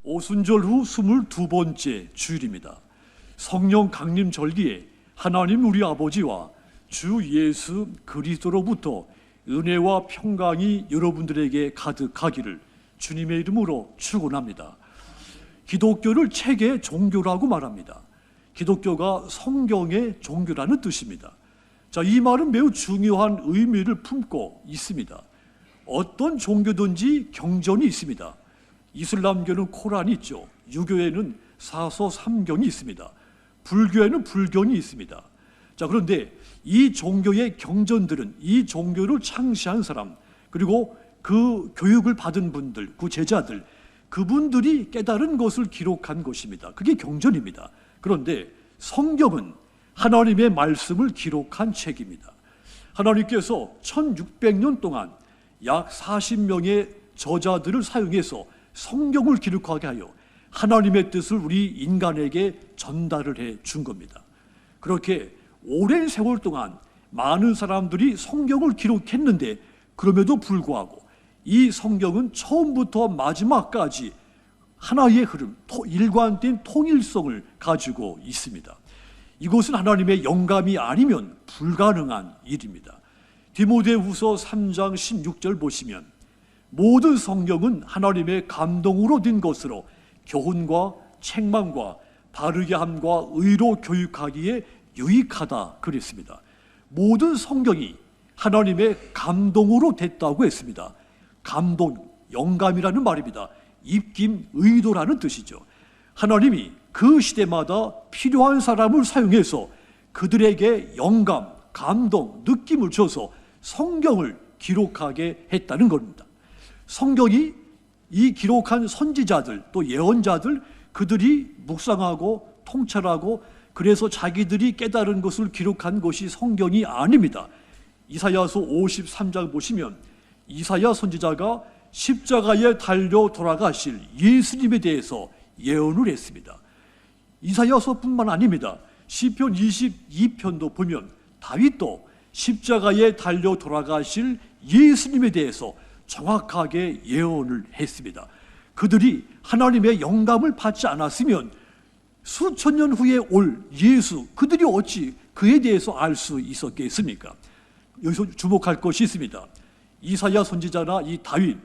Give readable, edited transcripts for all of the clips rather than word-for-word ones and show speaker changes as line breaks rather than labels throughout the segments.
오순절 후 22번째 주일입니다. 성령 강림 절기에 하나님 우리 아버지와 주 예수 그리스도로부터 은혜와 평강이 여러분들에게 가득하기를 주님의 이름으로 축원합니다. 기독교를 책의 종교라고 말합니다. 기독교가 성경의 종교라는 뜻입니다. 자, 이 말은 매우 중요한 의미를 품고 있습니다. 어떤 종교든지 경전이 있습니다. 이슬람교는 코란이 있죠. 유교에는 사서 삼경이 있습니다. 불교에는 불경이 있습니다. 자, 그런데 이 종교의 경전들은 이 종교를 창시한 사람, 그리고 그 교육을 받은 분들, 그 제자들, 그분들이 깨달은 것을 기록한 것입니다. 그게 경전입니다. 그런데 성경은 하나님의 말씀을 기록한 책입니다. 하나님께서 1600년 동안 약 40명의 저자들을 사용해서 성경을 기록하게 하여 하나님의 뜻을 우리 인간에게 전달을 해 준 겁니다. 그렇게 오랜 세월 동안 많은 사람들이 성경을 기록했는데, 그럼에도 불구하고 이 성경은 처음부터 마지막까지 하나의 흐름, 일관된 통일성을 가지고 있습니다. 이것은 하나님의 영감이 아니면 불가능한 일입니다. 디모데후서 3장 16절 보시면 모든 성경은 하나님의 감동으로 된 것으로 교훈과 책망과 바르게 함과 의로 교육하기에 유익하다 그랬습니다. 모든 성경이 하나님의 감동으로 됐다고 했습니다. 감동, 영감이라는 말입니다. 입김, 의도라는 뜻이죠. 하나님이 그 시대마다 필요한 사람을 사용해서 그들에게 영감, 감동, 느낌을 줘서 성경을 기록하게 했다는 겁니다. 성경이 이 기록한 선지자들, 또 예언자들, 그들이 묵상하고 통찰하고 그래서 자기들이 깨달은 것을 기록한 것이 성경이 아닙니다. 이사야서 53장 보시면 이사야 선지자가 십자가에 달려 돌아가실 예수님에 대해서 예언을 했습니다. 이사야서뿐만 아닙니다. 시편 22편도 보면 다윗도 십자가에 달려 돌아가실 예수님에 대해서 정확하게 예언을 했습니다. 그들이 하나님의 영감을 받지 않았으면 수천 년 후에 올 예수, 그들이 어찌 그에 대해서 알 수 있었겠습니까? 여기서 주목할 것이 있습니다. 이사야 선지자나 이 다윗,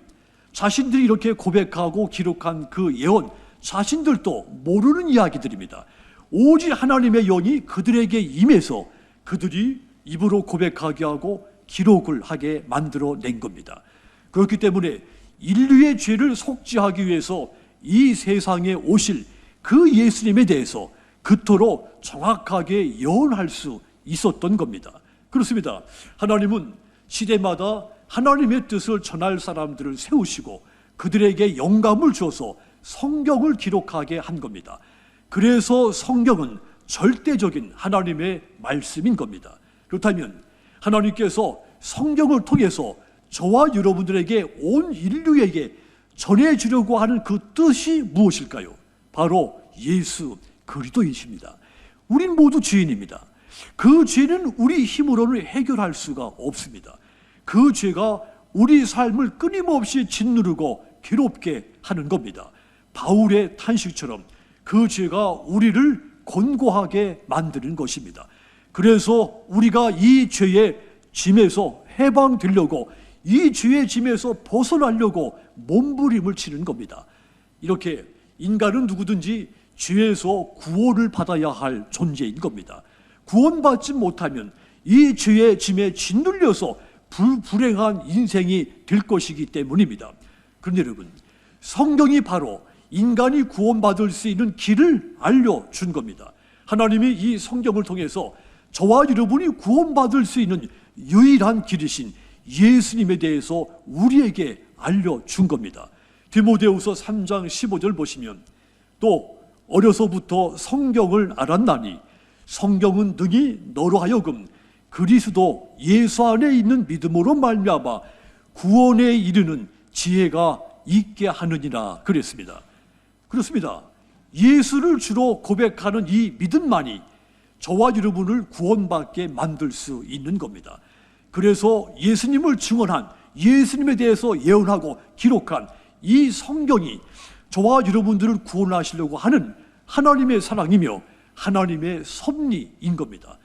자신들이 이렇게 고백하고 기록한 그 예언, 자신들도 모르는 이야기들입니다. 오직 하나님의 영이 그들에게 임해서 그들이 입으로 고백하게 하고 기록을 하게 만들어낸 겁니다. 그렇기 때문에 인류의 죄를 속죄하기 위해서 이 세상에 오실 그 예수님에 대해서 그토록 정확하게 예언할 수 있었던 겁니다. 그렇습니다. 하나님은 시대마다 하나님의 뜻을 전할 사람들을 세우시고 그들에게 영감을 주어서 성경을 기록하게 한 겁니다. 그래서 성경은 절대적인 하나님의 말씀인 겁니다. 그렇다면 하나님께서 성경을 통해서 저와 여러분들에게 온 인류에게 전해주려고 하는 그 뜻이 무엇일까요? 바로 예수 그리스도이십니다. 우린 모두 죄인입니다. 그 죄는 우리 힘으로는 해결할 수가 없습니다. 그 죄가 우리 삶을 끊임없이 짓누르고 괴롭게 하는 겁니다. 바울의 탄식처럼 그 죄가 우리를 곤고하게 만드는 것입니다. 그래서 우리가 이 죄의 짐에서 해방되려고, 이 죄의 짐에서 벗어나려고 몸부림을 치는 겁니다. 이렇게 인간은 누구든지 죄에서 구원을 받아야 할 존재인 겁니다. 구원받지 못하면 이 죄의 짐에 짓눌려서 불행한 인생이 될 것이기 때문입니다. 그런데 여러분, 성경이 바로 인간이 구원받을 수 있는 길을 알려준 겁니다. 하나님이 이 성경을 통해서 저와 여러분이 구원받을 수 있는 유일한 길이신 예수님에 대해서 우리에게 알려준 겁니다. 디모데후서 3장 15절 보시면 또 어려서부터 성경을 알았나니 성경은 능히 너로 하여금 그리스도 예수 안에 있는 믿음으로 말미암아 구원에 이르는 지혜가 있게 하느니라 그랬습니다. 그렇습니다. 예수를 주로 고백하는 이 믿음만이 저와 여러분을 구원받게 만들 수 있는 겁니다. 그래서 예수님을 증언한, 예수님에 대해서 예언하고 기록한 이 성경이 저와 여러분들을 구원하시려고 하는 하나님의 사랑이며 하나님의 섭리인 겁니다.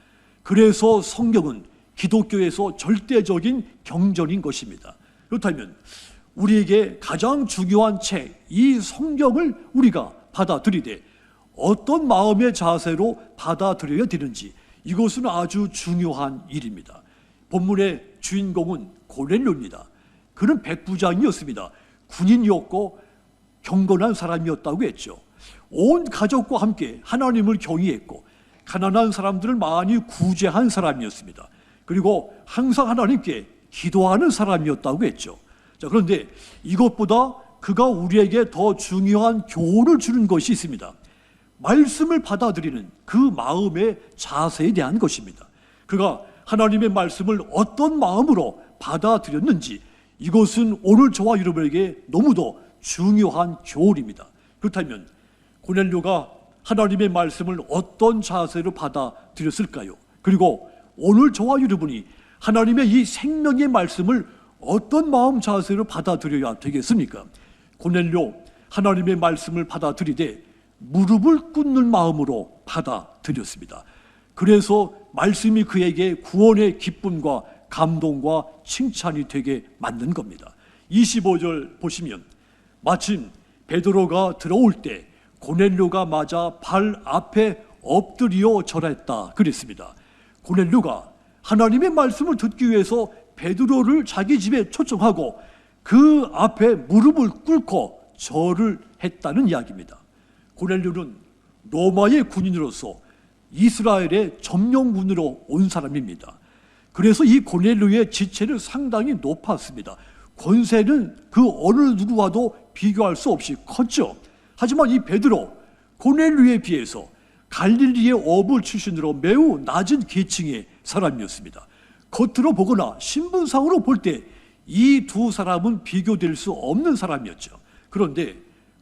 그래서 성경은 기독교에서 절대적인 경전인 것입니다. 그렇다면 우리에게 가장 중요한 책, 이 성경을 우리가 받아들이되 어떤 마음의 자세로 받아들여야 되는지, 이것은 아주 중요한 일입니다. 본문의 주인공은 고넬료입니다. 그는 백부장이었습니다. 군인이었고 경건한 사람이었다고 했죠. 온 가족과 함께 하나님을 경외했고 가난한 사람들을 많이 구제한 사람이었습니다. 그리고 항상 하나님께 기도하는 사람이었다고 했죠. 자, 그런데 이것보다 그가 우리에게 더 중요한 교훈을 주는 것이 있습니다. 말씀을 받아들이는 그 마음의 자세에 대한 것입니다. 그가 하나님의 말씀을 어떤 마음으로 받아들였는지, 이것은 오늘 저와 여러분에게 너무도 중요한 교훈입니다. 그렇다면 고넬료가 하나님의 말씀을 어떤 자세로 받아들였을까요? 그리고 오늘 저와 여러분이 하나님의 이 생명의 말씀을 어떤 마음 자세로 받아들여야 되겠습니까? 고넬료 하나님의 말씀을 받아들이되 무릎을 꿇는 마음으로 받아들였습니다. 그래서 말씀이 그에게 구원의 기쁨과 감동과 칭찬이 되게 만든 겁니다. 25절 보시면 마침 베드로가 들어올 때 고넬료가 맞아 발 앞에 엎드려 절했다 그랬습니다. 고넬료가 하나님의 말씀을 듣기 위해서 베드로를 자기 집에 초청하고 그 앞에 무릎을 꿇고 절을 했다는 이야기입니다. 고넬료는 로마의 군인으로서 이스라엘의 점령군으로 온 사람입니다. 그래서 이 고넬료의 지체는 상당히 높았습니다. 권세는 그 어느 누구와도 비교할 수 없이 컸죠. 하지만 이 베드로, 고넬료에 비해서 갈릴리의 어부 출신으로 매우 낮은 계층의 사람이었습니다. 겉으로 보거나 신분상으로 볼 때 이 두 사람은 비교될 수 없는 사람이었죠. 그런데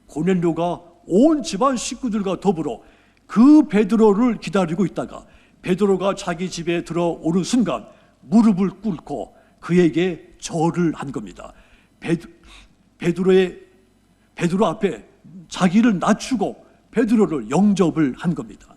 고넬료가 온 집안 식구들과 더불어 그 베드로를 기다리고 있다가 베드로가 자기 집에 들어오는 순간 무릎을 꿇고 그에게 절을 한 겁니다. 베드로 앞에 자기를 낮추고 베드로를 영접을 한 겁니다.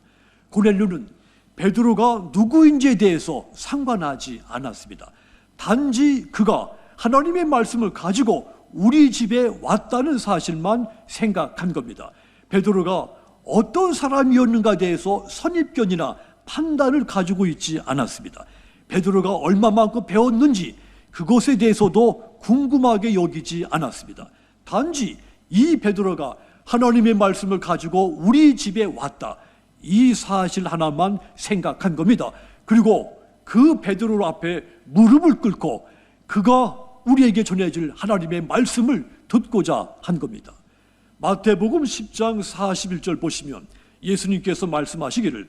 고넬료는 베드로가 누구인지에 대해서 상관하지 않았습니다. 단지 그가 하나님의 말씀을 가지고 우리 집에 왔다는 사실만 생각한 겁니다. 베드로가 어떤 사람이었는가에 대해서 선입견이나 판단을 가지고 있지 않았습니다. 베드로가 얼마만큼 배웠는지 그것에 대해서도 궁금하게 여기지 않았습니다. 단지 이 베드로가 하나님의 말씀을 가지고 우리 집에 왔다, 이 사실 하나만 생각한 겁니다. 그리고 그 베드로 앞에 무릎을 꿇고 그가 우리에게 전해질 하나님의 말씀을 듣고자 한 겁니다. 마태복음 10장 41절 보시면 예수님께서 말씀하시기를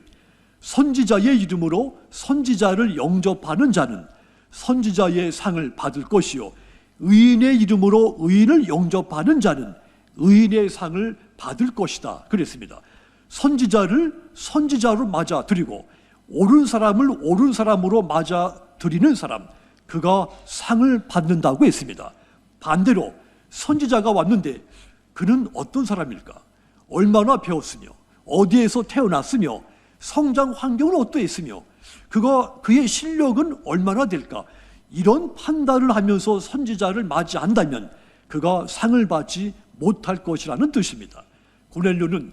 선지자의 이름으로 선지자를 영접하는 자는 선지자의 상을 받을 것이요 의인의 이름으로 의인을 영접하는 자는 의인의 상을 받을 것이다 그랬습니다. 선지자를 선지자로 맞아들이고 옳은 사람을 옳은 사람으로 맞아들이는 사람, 그가 상을 받는다고 했습니다. 반대로 선지자가 왔는데 그는 어떤 사람일까? 얼마나 배웠으며 어디에서 태어났으며 성장 환경은 어떠했으며 그의 실력은 얼마나 될까? 이런 판단을 하면서 선지자를 맞이한다면 그가 상을 받지 못할 것이라는 뜻입니다. 고넬료는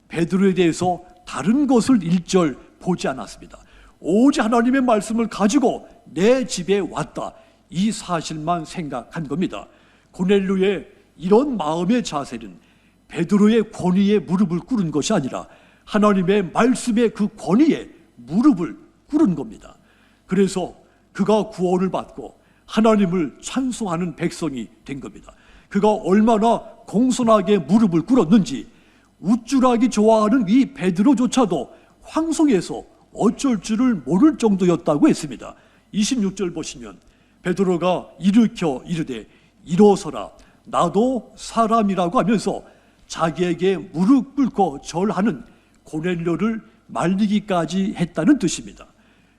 베드로에 대해서 다른 것을 일절 보지 않았습니다. 오직 하나님의 말씀을 가지고 내 집에 왔다, 이 사실만 생각한 겁니다. 고넬료의 이런 마음의 자세는 베드로의 권위에 무릎을 꿇은 것이 아니라 하나님의 말씀의 그 권위에 무릎을 꿇은 겁니다. 그래서 그가 구원을 받고 하나님을 찬송하는 백성이 된 겁니다. 그가 얼마나 공손하게 무릎을 꿇었는지 우쭐하기 좋아하는 이 베드로조차도 황송해서 어쩔 줄을 모를 정도였다고 했습니다. 26절 보시면 베드로가 일으켜 이르되 일어서라, 나도 사람이라고 하면서 자기에게 무릎 꿇고 절하는 고넬료를 말리기까지 했다는 뜻입니다.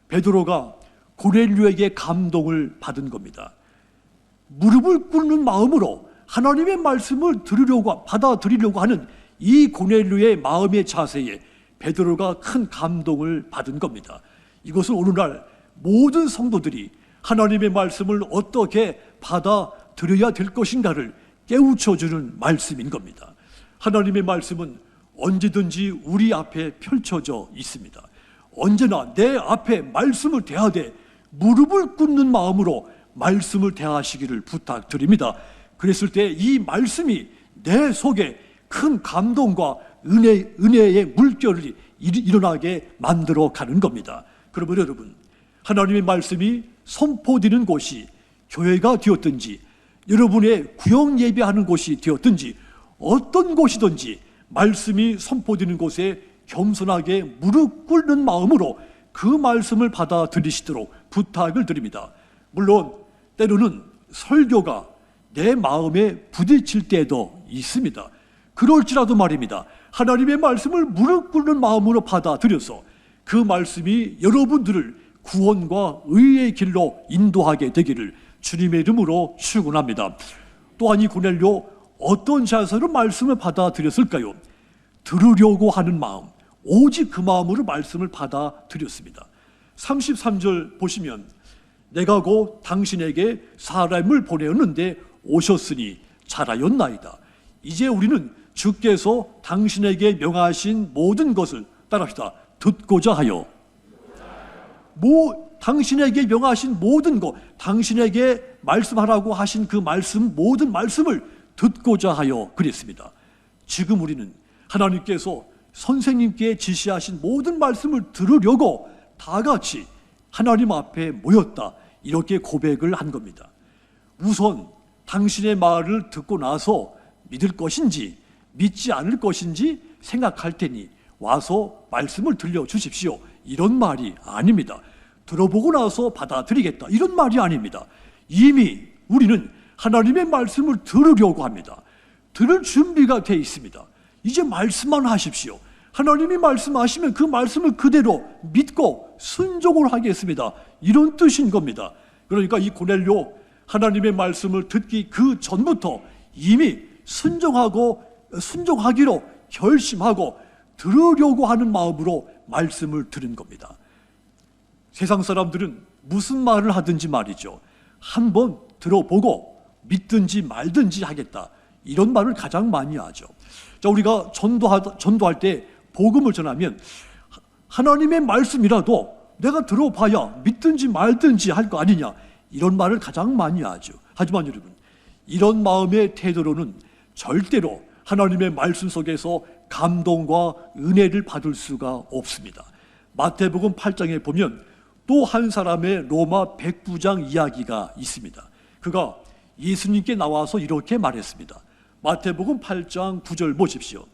베드로가 고넬료에게 감동을 받은 겁니다. 무릎을 꿇는 마음으로 하나님의 말씀을 받아들이려고 하는 이 고넬료의 마음의 자세에 베드로가 큰 감동을 받은 겁니다. 이것은 오늘날 모든 성도들이 하나님의 말씀을 어떻게 받아들여야 될 것인가를 깨우쳐주는 말씀인 겁니다. 하나님의 말씀은 언제든지 우리 앞에 펼쳐져 있습니다. 언제나 내 앞에 말씀을 대하되 무릎을 꿇는 마음으로 말씀을 대하시기를 부탁드립니다. 그랬을 때 이 말씀이 내 속에 큰 감동과 은혜의 물결이 일어나게 만들어 가는 겁니다. 그러면 여러분, 하나님의 말씀이 선포되는 곳이 교회가 되었든지 여러분의 구역 예배하는 곳이 되었든지 어떤 곳이든지 말씀이 선포되는 곳에 겸손하게 무릎 꿇는 마음으로 그 말씀을 받아들이시도록 부탁을 드립니다. 물론 때로는 설교가 내 마음에 부딪힐 때도 있습니다. 그럴지라도 말입니다. 하나님의 말씀을 무릎 꿇는 마음으로 받아들여서 그 말씀이 여러분들을 구원과 의의 길로 인도하게 되기를 주님의 이름으로 축원합니다. 또한 이 고넬료 어떤 자세로 말씀을 받아들였을까요? 들으려고 하는 마음, 오직 그 마음으로 말씀을 받아들였습니다. 33절 보시면 내가 곧 당신에게 사람을 보내었는데 오셨으니 잘하였나이다. 이제 우리는 주께서 당신에게 명하신 모든 것을 따라합시다. 듣고자 하여. 당신에게 명하신 모든 것, 당신에게 말씀하라고 하신 그 말씀, 모든 말씀을 듣고자 하여 그랬습니다. 지금 우리는 하나님께서 선생님께 지시하신 모든 말씀을 들으려고 다 같이 하나님 앞에 모였다, 이렇게 고백을 한 겁니다. 우선 당신의 말을 듣고 나서 믿을 것인지 믿지 않을 것인지 생각할 테니 와서 말씀을 들려주십시오, 이런 말이 아닙니다. 들어보고 나서 받아들이겠다, 이런 말이 아닙니다. 이미 우리는 하나님의 말씀을 들으려고 합니다. 들을 준비가 돼 있습니다. 이제 말씀만 하십시오. 하나님이 말씀하시면 그 말씀을 그대로 믿고 순종을 하겠습니다, 이런 뜻인 겁니다. 그러니까 이 고넬료 하나님의 말씀을 듣기 그 전부터 이미 순종하기로 결심하고 들으려고 하는 마음으로 말씀을 들은 겁니다. 세상 사람들은 무슨 말을 하든지 말이죠, 한번 들어보고 믿든지 말든지 하겠다, 이런 말을 가장 많이 하죠. 자, 우리가 전도할 때 복음을 전하면 하나님의 말씀이라도 내가 들어봐야 믿든지 말든지 할 거 아니냐, 이런 말을 가장 많이 하죠. 하지만 여러분, 이런 마음의 태도로는 절대로 하나님의 말씀 속에서 감동과 은혜를 받을 수가 없습니다. 마태복음 8장에 보면 또 한 사람의 로마 백부장 이야기가 있습니다. 그가 예수님께 나와서 이렇게 말했습니다. 마태복음 8장 9절 보십시오.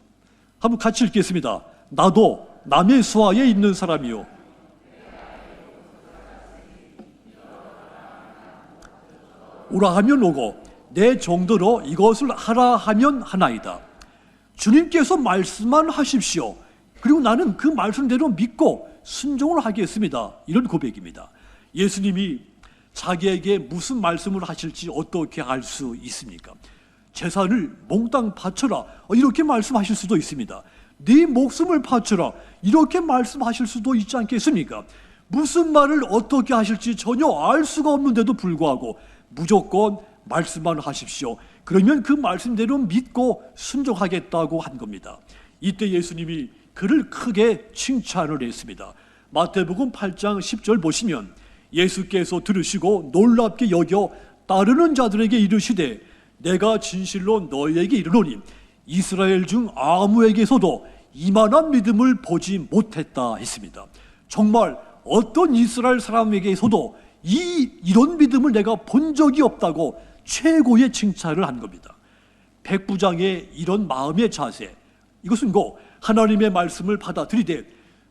한번 같이 읽겠습니다. 나도 남의 수하에 있는 사람이요, 오라 하면 오고 내 정도로 이것을 하라 하면 하나이다. 주님께서 말씀만 하십시오, 그리고 나는 그 말씀대로 믿고 순종을 하겠습니다, 이런 고백입니다. 예수님이 자기에게 무슨 말씀을 하실지 어떻게 알 수 있습니까? 재산을 몽땅 바쳐라, 이렇게 말씀하실 수도 있습니다. 네 목숨을 바쳐라, 이렇게 말씀하실 수도 있지 않겠습니까? 무슨 말을 어떻게 하실지 전혀 알 수가 없는데도 불구하고 무조건 말씀만 하십시오, 그러면 그 말씀대로 믿고 순종하겠다고 한 겁니다. 이때 예수님이 그를 크게 칭찬을 했습니다. 마태복음 8장 10절 보시면 예수께서 들으시고 놀랍게 여겨 따르는 자들에게 이르시되 내가 진실로 너희에게 이르노니 이스라엘 중 아무에게서도 이만한 믿음을 보지 못했다 했습니다. 정말 어떤 이스라엘 사람에게서도 이런 믿음을 내가 본 적이 없다고 최고의 칭찬을 한 겁니다. 백부장의 이런 마음의 자세, 이것은 하나님의 말씀을 받아들이되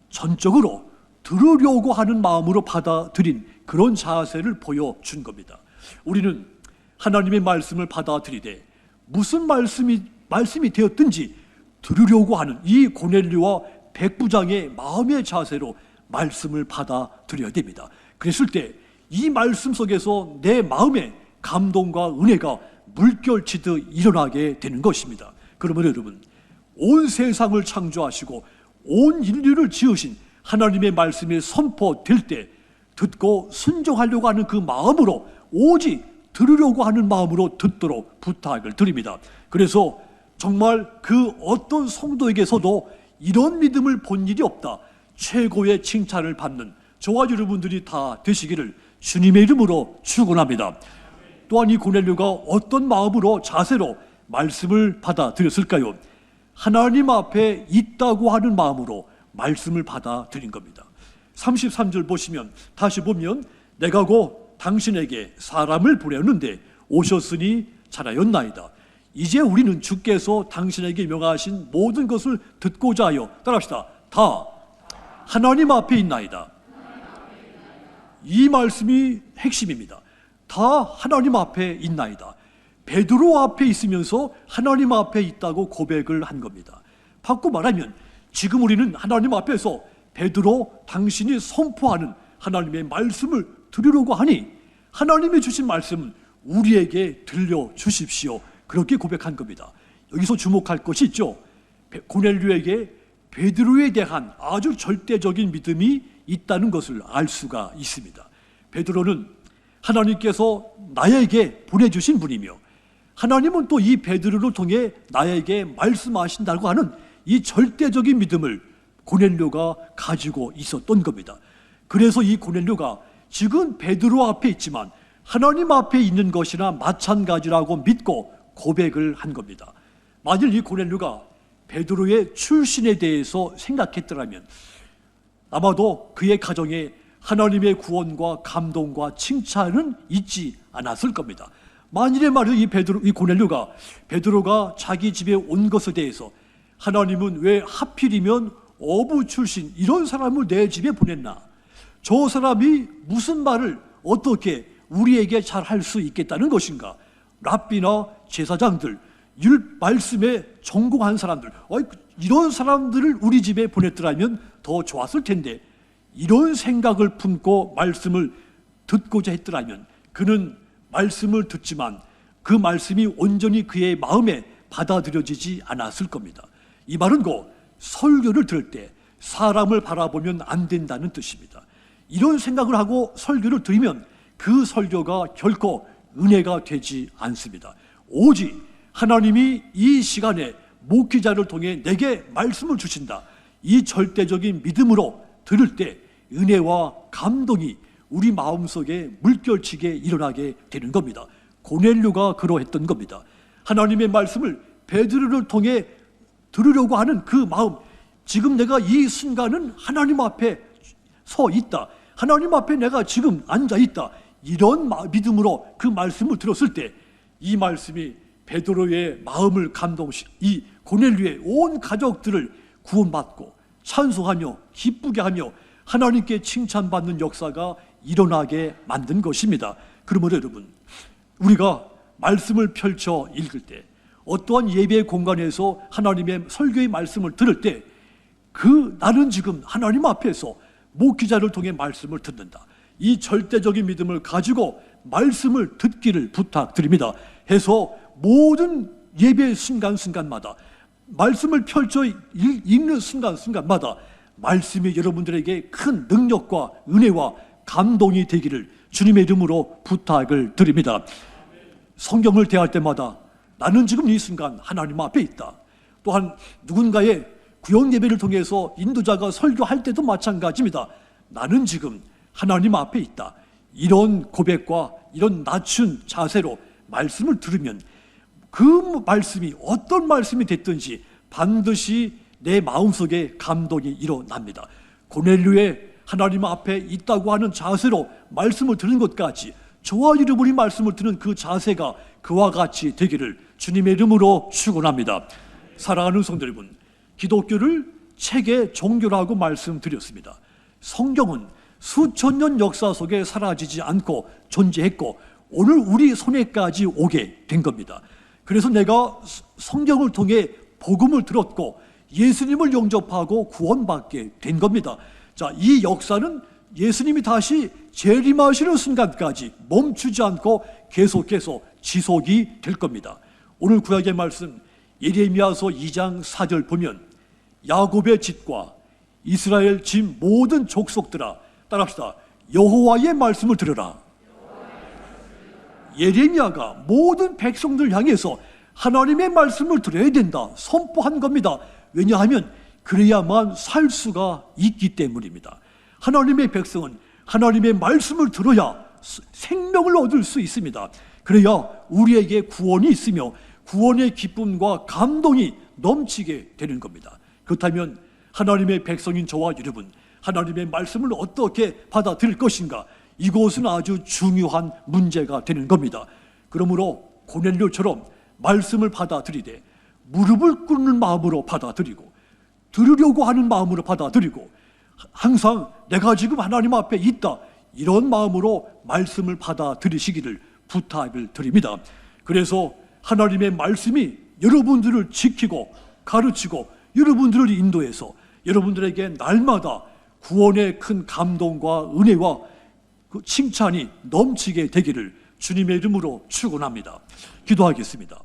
전적으로 들으려고 하는 마음으로 받아들인 그런 자세를 보여준 겁니다. 우리는 하나님의 말씀을 받아들이되 무슨 말씀이 되었든지 들으려고 하는 이 고넬료와 백부장의 마음의 자세로 말씀을 받아들여야 됩니다. 그랬을 때 이 말씀 속에서 내 마음에 감동과 은혜가 물결치듯 일어나게 되는 것입니다. 그러면 여러분, 온 세상을 창조하시고 온 인류를 지으신 하나님의 말씀이 선포될 때 듣고 순종하려고 하는 그 마음으로, 오직 들으려고 하는 마음으로 듣도록 부탁을 드립니다. 그래서 정말 그 어떤 성도에게서도 이런 믿음을 본 일이 없다, 최고의 칭찬을 받는 저와 여러분들이 다 되시기를 주님의 이름으로 축원합니다. 또한 이 고넬료가 어떤 마음으로, 자세로 말씀을 받아들였을까요? 하나님 앞에 있다고 하는 마음으로 말씀을 받아들인 겁니다. 33절 보시면, 다시 보면, 내가 곧 당신에게 사람을 보내었는데 오셨으니 잘하였나이다. 이제 우리는 주께서 당신에게 명하신 모든 것을 듣고자 하여, 따라합시다, 다 하나님 앞에 있나이다. 이 말씀이 핵심입니다. 다 하나님 앞에 있나이다. 베드로 앞에 있으면서 하나님 앞에 있다고 고백을 한 겁니다. 바꿔 말하면 지금 우리는 하나님 앞에서 베드로, 당신이 선포하는 하나님의 말씀을 들으려고 하니 하나님이 주신 말씀은 우리에게 들려주십시오. 그렇게 고백한 겁니다. 여기서 주목할 것이 있죠. 고넬료에게 베드로에 대한 아주 절대적인 믿음이 있다는 것을 알 수가 있습니다. 베드로는 하나님께서 나에게 보내주신 분이며, 하나님은 또 이 베드로를 통해 나에게 말씀하신다고 하는 이 절대적인 믿음을 고넬료가 가지고 있었던 겁니다. 그래서 이 고넬료가 지금 베드로 앞에 있지만 하나님 앞에 있는 것이나 마찬가지라고 믿고 고백을 한 겁니다. 만일 이 고넬료가 베드로의 출신에 대해서 생각했더라면 아마도 그의 가정에 하나님의 구원과 감동과 칭찬은 있지 않았을 겁니다. 만일의 말이죠, 이 고넬료가 베드로가 자기 집에 온 것에 대해서 하나님은 왜 하필이면 어부 출신 이런 사람을 내 집에 보냈나? 저 사람이 무슨 말을 어떻게 우리에게 잘 할 수 있겠다는 것인가? 랍비나 제사장들, 말씀에 전공한 사람들, 이런 사람들을 우리 집에 보냈더라면 더 좋았을 텐데, 이런 생각을 품고 말씀을 듣고자 했더라면 그는 말씀을 듣지만 그 말씀이 온전히 그의 마음에 받아들여지지 않았을 겁니다. 이 말은 곧 설교를 들을 때 사람을 바라보면 안 된다는 뜻입니다. 이런 생각을 하고 설교를 들으면 그 설교가 결코 은혜가 되지 않습니다. 오직 하나님이 이 시간에 목회자를 통해 내게 말씀을 주신다, 이 절대적인 믿음으로 들을 때 은혜와 감동이 우리 마음속에 물결치게 일어나게 되는 겁니다. 고넬료가 그러했던 겁니다. 하나님의 말씀을 베드로를 통해 들으려고 하는 그 마음, 지금 내가 이 순간은 하나님 앞에 서 있다, 하나님 앞에 내가 지금 앉아 있다, 이런 믿음으로 그 말씀을 들었을 때 이 말씀이 베드로의 마음을 이 고넬료의 온 가족들을 구원받고 찬송하며 기쁘게 하며 하나님께 칭찬받는 역사가 일어나게 만든 것입니다. 그러므로 여러분, 우리가 말씀을 펼쳐 읽을 때, 어떠한 예배 공간에서 하나님의 설교의 말씀을 들을 때, 나는 지금 하나님 앞에서 목기자를 통해 말씀을 듣는다, 이 절대적인 믿음을 가지고 말씀을 듣기를 부탁드립니다. 해서 모든 예배 순간순간마다, 말씀을 펼쳐 읽는 순간순간마다 말씀이 여러분들에게 큰 능력과 은혜와 감동이 되기를 주님의 이름으로 부탁을 드립니다. 성경을 대할 때마다 나는 지금 이 순간 하나님 앞에 있다. 또한 누군가의 구역 예배를 통해서 인도자가 설교할 때도 마찬가지입니다. 나는 지금 하나님 앞에 있다. 이런 고백과 이런 낮춘 자세로 말씀을 들으면 그 말씀이 어떤 말씀이 됐든지 반드시 내 마음속에 감동이 일어납니다. 고넬료의 하나님 앞에 있다고 하는 자세로 말씀을 들은 것까지 저와 여러분이 말씀을 듣는 그 자세가 그와 같이 되기를 주님의 이름으로 축원합니다. 사랑하는 성도 여러분, 기독교를 책의 종교라고 말씀드렸습니다. 성경은 수천 년 역사 속에 사라지지 않고 존재했고 오늘 우리 손에까지 오게 된 겁니다. 그래서 내가 성경을 통해 복음을 들었고 예수님을 영접하고 구원받게 된 겁니다. 자, 이 역사는 예수님이 다시 재림하시는 순간까지 멈추지 않고 계속해서 지속이 될 겁니다. 오늘 구약의 말씀 예레미야서 2장 4절 보면 야곱의 집과 이스라엘 집 모든 족속들아, 따라합시다. 여호와의 말씀을 들으라. 예레미야가 모든 백성들 향해서 하나님의 말씀을 들어야 된다 선포한 겁니다. 왜냐하면 그래야만 살 수가 있기 때문입니다. 하나님의 백성은 하나님의 말씀을 들어야 생명을 얻을 수 있습니다. 그래야 우리에게 구원이 있으며 구원의 기쁨과 감동이 넘치게 되는 겁니다. 그렇다면 하나님의 백성인 저와 여러분, 하나님의 말씀을 어떻게 받아들일 것인가? 이것은 아주 중요한 문제가 되는 겁니다. 그러므로 고넬료처럼 말씀을 받아들이되 무릎을 꿇는 마음으로 받아들이고 들으려고 하는 마음으로 받아들이고 항상 내가 지금 하나님 앞에 있다 이런 마음으로 말씀을 받아들이시기를 부탁을 드립니다. 그래서 하나님의 말씀이 여러분들을 지키고 가르치고 여러분들을 인도해서 여러분들에게 날마다 구원의 큰 감동과 은혜와 그 칭찬이 넘치게 되기를 주님의 이름으로 축원합니다. 기도하겠습니다.